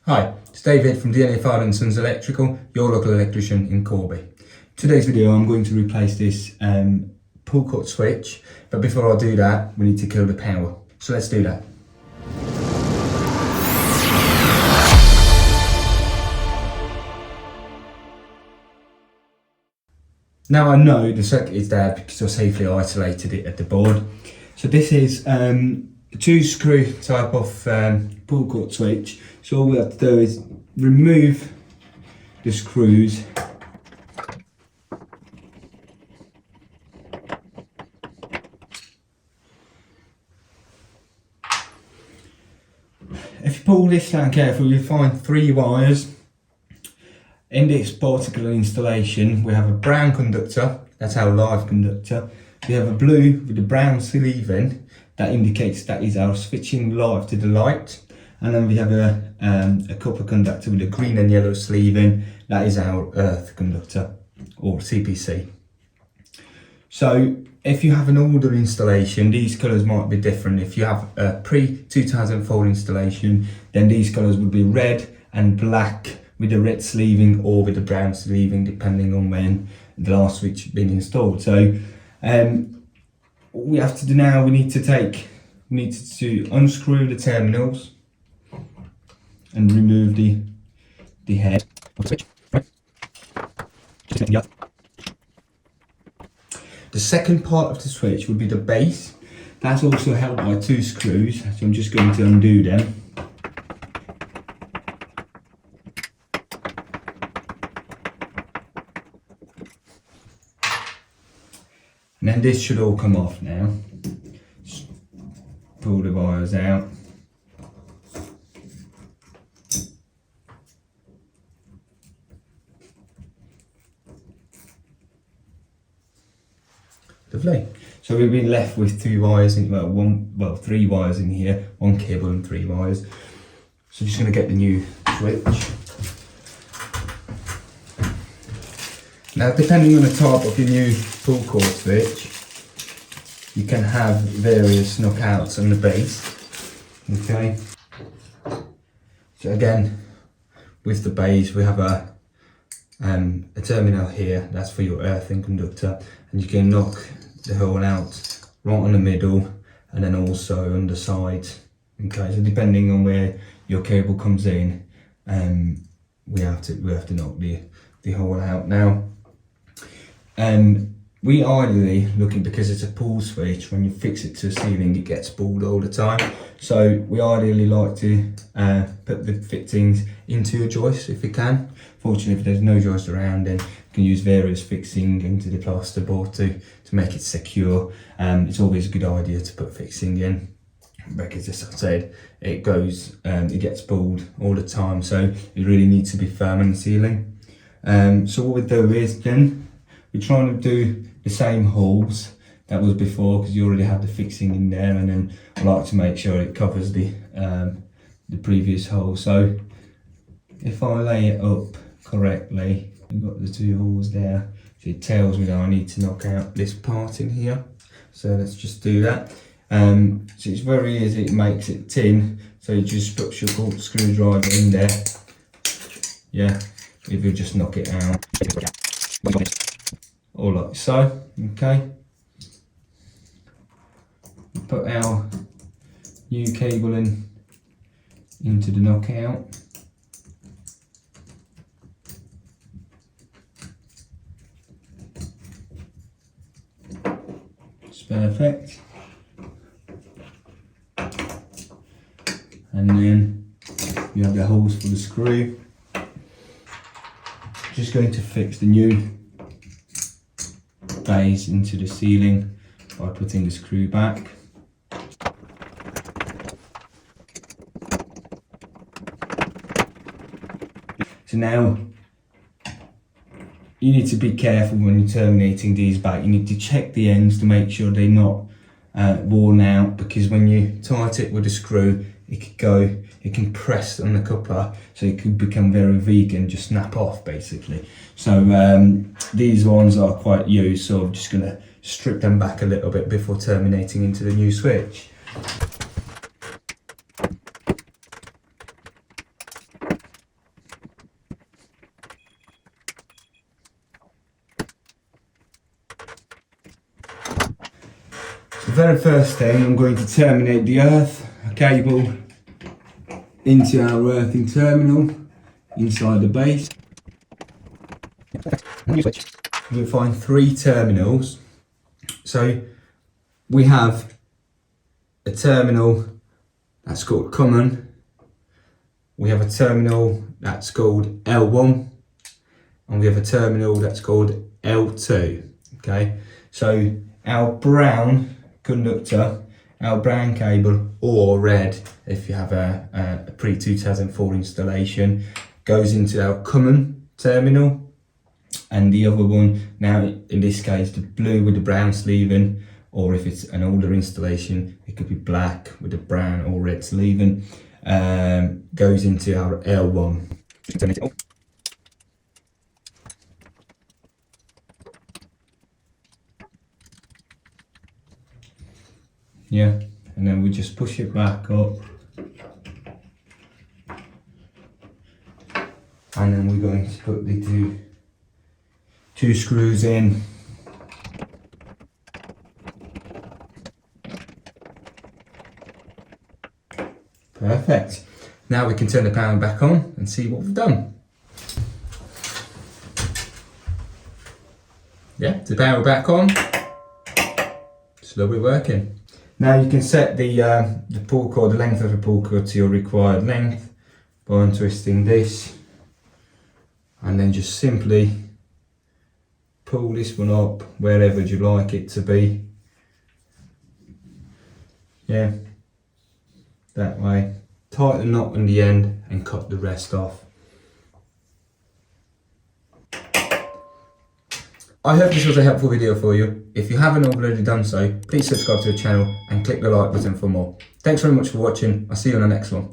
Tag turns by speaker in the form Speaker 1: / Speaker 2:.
Speaker 1: Hi, it's David from DNA Father & Sons Electrical, your local electrician in Corby. Today's video I'm going to replace this pull cut switch, but before I do that we need to kill the power. So let's do that. Now I know the circuit is there because I safely isolated it at the board. So this is a 2-screw type of pull cut switch. So all we have to do is remove the screws. If you pull this down carefully, you'll find 3 wires. In this particular installation, we have a brown conductor, that's our live conductor. We have a blue with a brown sleeving, that indicates that is our switching live to the light. And then we have a copper conductor with a green and yellow sleeving, that is our earth conductor, or CPC. So if you have an older installation, these colours might be different. If you have a pre-2004 installation, then these colours would be red and black, with a red sleeving or with a brown sleeving, depending on when the last switch has been installed. So what we have to do now, we need to unscrew the terminals and remove the head of the switch. The second part of the switch would be the base. That's also held by 2 screws, so I'm just going to undo them. And then this should all come off now. Just pull the wires out. Lovely. So we've been left with 2 wires in, 3 wires in here, 1 cable and 3 wires. So just going to get the new switch. Now, depending on the type of your new pull cord switch, you can have various knockouts on the base. Okay. So again, with the base, we have a terminal here. That's for your earthing conductor, and you can knock the hole out right on the middle, and then also on the side. Okay. So depending on where your cable comes in, we have to knock the hole out now. We ideally looking, because it's a pull switch, when you fix it to the ceiling it gets pulled all the time, so we ideally like to put the fittings into a joist if we can. Fortunately, if there's no joist around, then you can use various fixing into the plasterboard to make it secure. It's always a good idea to put fixing in, because as I said, it gets pulled all the time, so it really needs to be firm on the ceiling. So what we do is then we're trying to do the same holes that was before, because you already have the fixing in there, and then I like to make sure it covers the previous hole. So if I lay it up correctly, we've got the 2 holes there, so it tells me that I need to knock out this part in here. So let's just do that. So it's very easy, it makes it tin, so you just put your screwdriver in there. Yeah, if you just knock it out. All like so. Okay. Put our new cable into the knockout. It's perfect. And then you have the holes for the screw. Just going to fix the new base into the ceiling by putting the screw back. So now you need to be careful when you're terminating these back. You need to check the ends to make sure they're not worn out, because when you tighten it with a screw, it can press on the copper, so it could become very weak and just snap off basically. So these ones are quite used, so I'm just going to strip them back a little bit before terminating into the new switch. very first thing, I'm going to terminate the earth cable into our earthing terminal inside the base. You'll find 3 terminals. So we have a terminal that's called common, we have a terminal that's called L1, and we have a terminal that's called L2. Okay, so our brown conductor, our brown cable, or red if you have a pre-2004 installation, goes into our common terminal, and the other one, now in this case the blue with the brown sleeving, or if it's an older installation it could be black with the brown or red sleeving, goes into our L1. Yeah, and then we just push it back up, and then we're going to put the two screws in. Perfect. Now we can turn the power back on and see what we've done. Yeah, the power back on. Slowly working. Now you can set the pull cord, the length of the pull cord, to your required length by untwisting this, and then just simply pull this one up wherever you like it to be. Yeah, that way. Tighten the knot on the end and cut the rest off. I hope this was a helpful video for you. If you haven't already done so, please subscribe to the channel and click the like button for more. Thanks very much for watching. I'll see you on the next one.